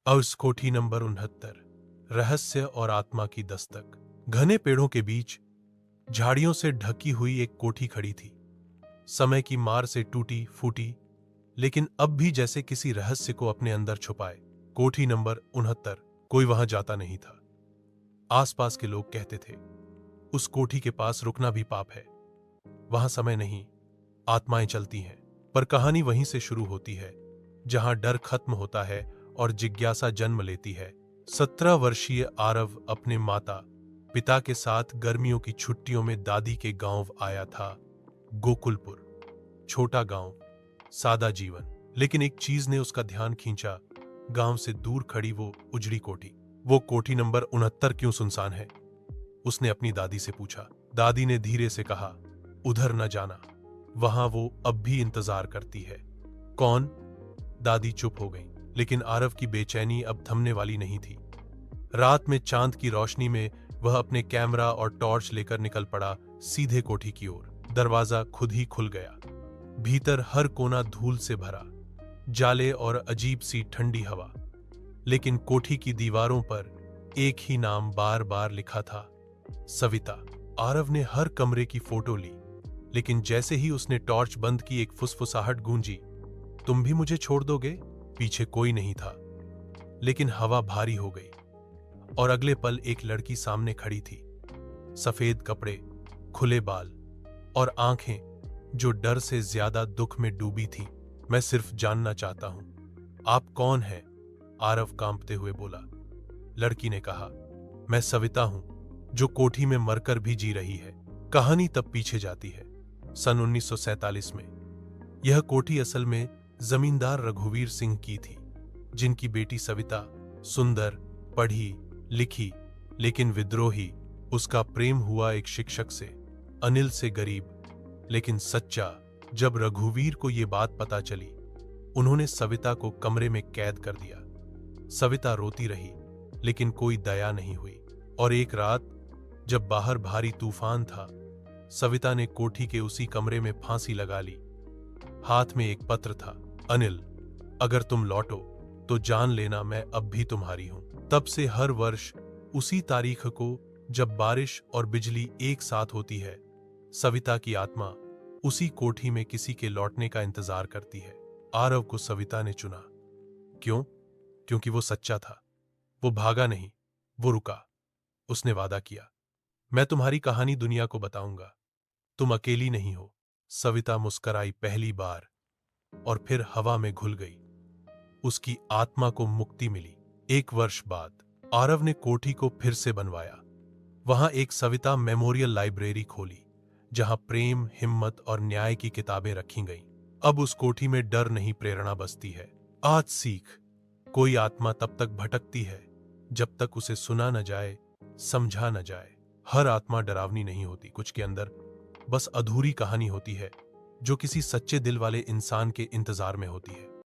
House कोठी number 69। रहस्य और आत्मा की दस्तक। घने पेड़ों के बीच झाड़ियों से ढकी हुई एक कोठी खड़ी थी। समय की मार से टूटी फूटी, लेकिन अब भी जैसे किसी रहस्य को अपने अंदर छुपाए। कोठी नंबर 69। कोई वहां जाता नहीं था। आसपास के लोग कहते थे, उस कोठी के पास रुकना भी पाप है। वहां समय नहीं, आत्माएं चलती हैं। पर कहानी वहीं से शुरू होती है, जहां डर खत्म होता है और जिज्ञासा जन्म लेती है। 17 वर्षीय आरव अपने माता पिता के साथ गर्मियों की छुट्टियों में दादी के गांव आया था। गोकुलपुर, छोटा गांव, सादा जीवन। लेकिन एक चीज ने उसका ध्यान खींचा। गांव से दूर खड़ी वो उजड़ी कोठी। वो कोठी नंबर 69 क्यों सुनसान है? उसने अपनी दादी से पूछा। दादी ने धीरे से कहा, उधर न जाना, वहां वो अब भी इंतजार करती है। कौन? दादी चुप हो गई, लेकिन आरव की बेचैनी अब थमने वाली नहीं थी। रात में चांद की रोशनी में वह अपने कैमरा और टॉर्च लेकर निकल पड़ा, सीधे कोठी की ओर। दरवाजा खुद ही खुल गया। भीतर हर कोना धूल से भरा, जाले और अजीब सी ठंडी हवा। लेकिन कोठी की दीवारों पर एक ही नाम बार बार लिखा था, सविता। आरव ने हर कमरे की फोटो ली, लेकिन जैसे ही उसने टॉर्च बंद की, एक फुसफुसाहट गूंजी, तुम भी मुझे छोड़ दोगे? पीछे कोई नहीं था, लेकिन हवा भारी हो गई और अगले पल एक लड़की सामने खड़ी थी। सफेद कपड़े, खुले बाल और आंखें जो डर से ज्यादा दुख में डूबी थी। मैं सिर्फ जानना चाहता हूं, आप कौन हैं? आरव कांपते हुए बोला। लड़की ने कहा, मैं सविता हूं, जो कोठी में मरकर भी जी रही है। कहानी तब पीछे जाती है, सन 1947 में। यह कोठी असल में जमींदार रघुवीर सिंह की थी, जिनकी बेटी सविता सुंदर, पढ़ी लिखी, लेकिन विद्रोही। उसका प्रेम हुआ एक शिक्षक से, अनिल से, गरीब लेकिन सच्चा। जब रघुवीर को यह बात पता चली, उन्होंने सविता को कमरे में कैद कर दिया। सविता रोती रही, लेकिन कोई दया नहीं हुई। और एक रात, जब बाहर भारी तूफान था, सविता ने कोठी के उसी कमरे में फांसी लगा ली। हाथ में एक पत्र था, अनिल, अगर तुम लौटो तो जान लेना मैं अब भी तुम्हारी हूं। तब से हर वर्ष उसी तारीख को, जब बारिश और बिजली एक साथ होती है, सविता की आत्मा उसी कोठी में किसी के लौटने का इंतजार करती है। आरव को सविता ने चुना। क्यों? क्योंकि वो सच्चा था। वो भागा नहीं, वो रुका। उसने वादा किया, मैं तुम्हारी कहानी दुनिया को बताऊंगा, तुम अकेली नहीं हो। सविता मुस्कराई पहली बार और फिर हवा में घुल गई। उसकी आत्मा को मुक्ति मिली। 1 वर्ष बाद आरव ने कोठी को फिर से बनवाया। वहां एक सविता मेमोरियल लाइब्रेरी खोली, जहां प्रेम, हिम्मत और न्याय की किताबें रखी गईं। अब उस कोठी में डर नहीं, प्रेरणा बसती है। आज सीख, कोई आत्मा तब तक भटकती है जब तक उसे सुना न जाए, समझा न जाए। हर आत्मा डरावनी नहीं होती, कुछ के अंदर बस अधूरी कहानी होती है, जो किसी सच्चे दिल वाले इंसान के इंतजार में होती है।